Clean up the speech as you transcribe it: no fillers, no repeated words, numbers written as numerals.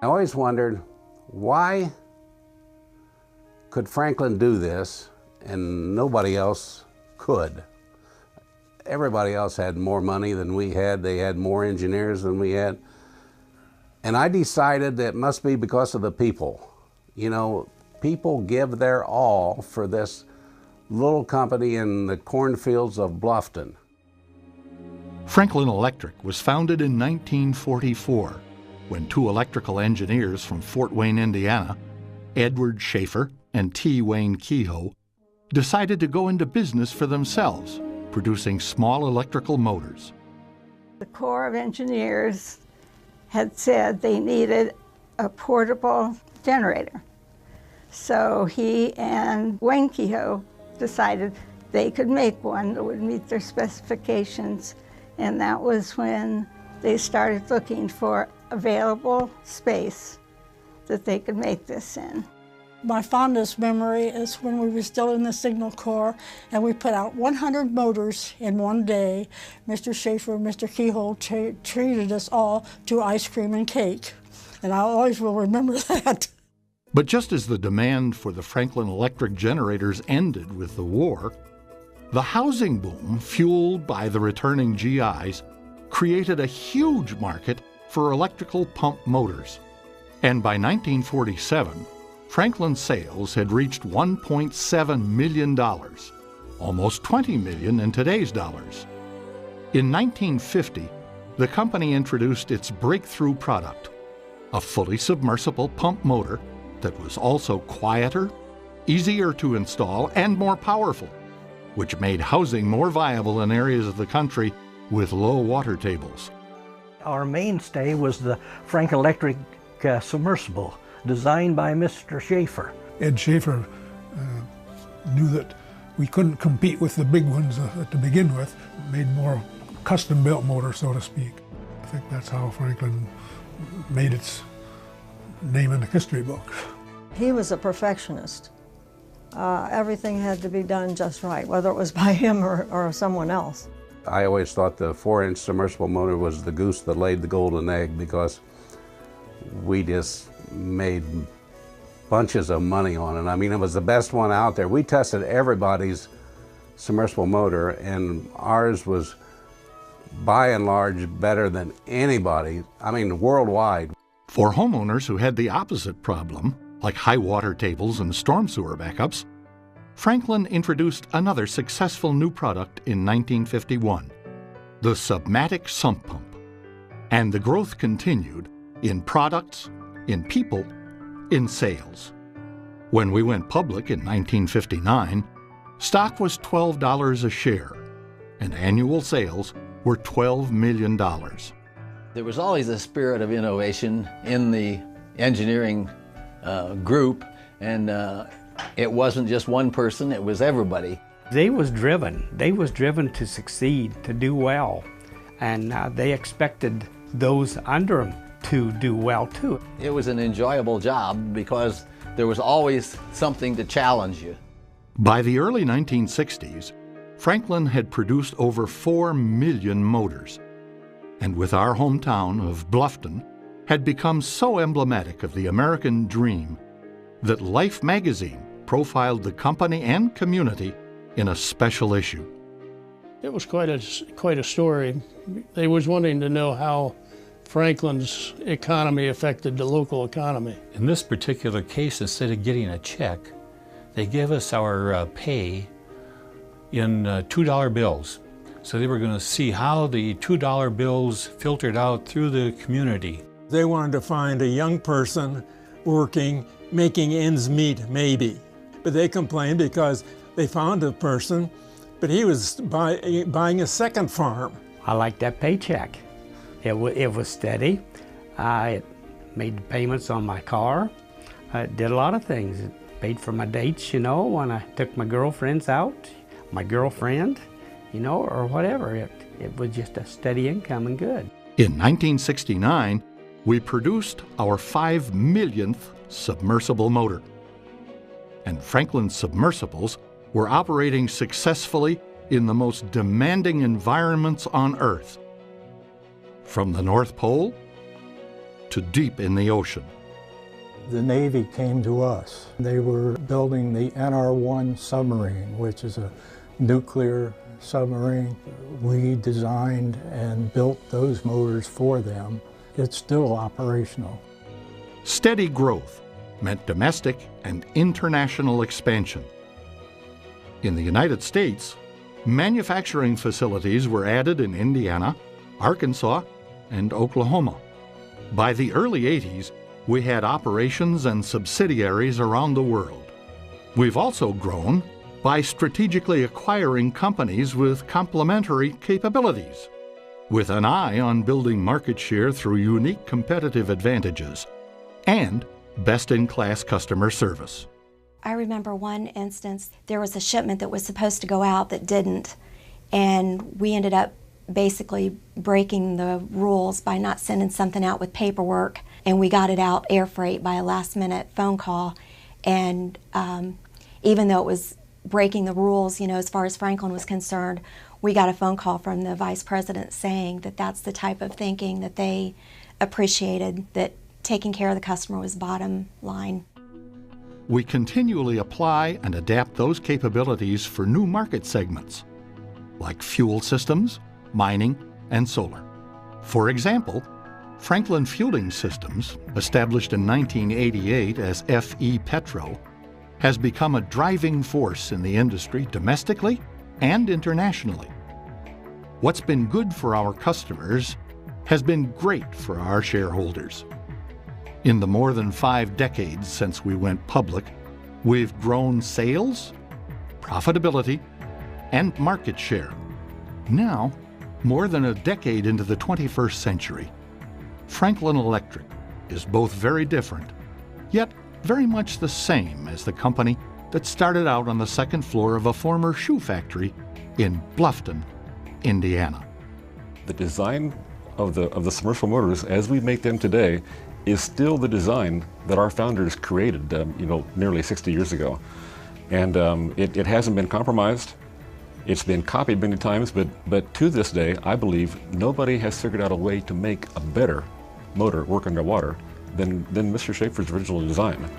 I always wondered, why could Franklin do this and nobody else could? Everybody else had more money than we had. They had more engineers than we had. And I decided that it must be because of the people. You know, people give their all for this little company in the cornfields of Bluffton. Franklin Electric was founded in 1944 when two electrical engineers from Fort Wayne, Indiana, Edward Schaefer and T. Wayne Kehoe, decided to go into business for themselves, producing small electrical motors. The Corps of Engineers had said they needed a portable generator. So he and Wayne Kehoe decided they could make one that would meet their specifications, and that was when they started looking for available space that they could make this in. My fondest memory is when we were still in the Signal Corps and we put out 100 motors in one day. Mr. Schaefer and Mr. Kehoe treated us all to ice cream and cake, and I always will remember that. But just as the demand for the Franklin Electric generators ended with the war, the housing boom, fueled by the returning GIs, created a huge market for electrical pump motors. And by 1947, Franklin's sales had reached $1.7 million, almost $20 million in today's dollars. In 1950, the company introduced its breakthrough product, a fully submersible pump motor that was also quieter, easier to install, and more powerful, which made housing more viable in areas of the country with low water tables. Our mainstay was the Franklin Electric submersible, designed by Mr. Schaefer. Ed Schaefer knew that we couldn't compete with the big ones to begin with, made more custom-built motors, so to speak. I think that's how Franklin made its name in the history books. He was a perfectionist. Everything had to be done just right, whether it was by him or someone else. I always thought the 4-inch submersible motor was the goose that laid the golden egg, because we just made bunches of money on it. I mean, it was the best one out there. We tested everybody's submersible motor, and ours was by and large better than anybody, I mean worldwide. For homeowners who had the opposite problem, like high water tables and storm sewer backups, Franklin introduced another successful new product in 1951, the Submatic sump pump. And the growth continued in products, in people, in sales. When we went public in 1959, stock was $12 a share, and annual sales were $12 million. There was always a spirit of innovation in the engineering group, and it wasn't just one person, it was everybody. They was driven to succeed, to do well, and they expected those under them to do well too. It was an enjoyable job because there was always something to challenge you. By the early 1960s, Franklin had produced over 4 million motors, and with our hometown of Bluffton, had become so emblematic of the American dream that Life magazine profiled the company and community in a special issue. It was quite a story. They was wanting to know how Franklin's economy affected the local economy. In this particular case, instead of getting a check, they gave us our pay in $2 bills. So they were going to see how the $2 bills filtered out through the community. They wanted to find a young person working, making ends meet, maybe. But they complained because they found a person, but he was buying a second farm. I liked that paycheck. It was steady. It made payments on my car. It did a lot of things. It paid for my dates, you know, when I took my girlfriends out, my girlfriend, you know, or whatever. It was just a steady income and good. In 1969, we produced our 5 millionth submersible motor. And Franklin submersibles were operating successfully in the most demanding environments on Earth, from the North Pole to deep in the ocean. The Navy came to us. They were building the NR-1 submarine, which is a nuclear submarine. We designed and built those motors for them. It's still operational. Steady growth meant domestic and international expansion. In the United States, manufacturing facilities were added in Indiana, Arkansas, and Oklahoma. By the early 80s, we had operations and subsidiaries around the world. We've also grown by strategically acquiring companies with complementary capabilities, with an eye on building market share through unique competitive advantages and best-in-class customer service. I remember one instance, there was a shipment that was supposed to go out that didn't, and we ended up basically breaking the rules by not sending something out with paperwork, and we got it out air freight by a last-minute phone call. And even though it was breaking the rules, you know, as far as Franklin was concerned, we got a phone call from the vice president saying that that's the type of thinking that they appreciated, that taking care of the customer was bottom line. We continually apply and adapt those capabilities for new market segments, like fuel systems, mining, and solar. For example, Franklin Fueling Systems, established in 1988 as FE Petro, has become a driving force in the industry domestically and internationally. What's been good for our customers has been great for our shareholders. In the more than 5 decades since we went public, we've grown sales, profitability, and market share. Now, more than a decade into the 21st century, Franklin Electric is both very different, yet very much the same as the company that started out on the second floor of a former shoe factory in Bluffton, Indiana. The design of the submersible motors as we make them today is still the design that our founders created, nearly 60 years ago. And it hasn't been compromised. It's been copied many times, but to this day, I believe nobody has figured out a way to make a better motor work underwater than Mr. Schaefer's original design.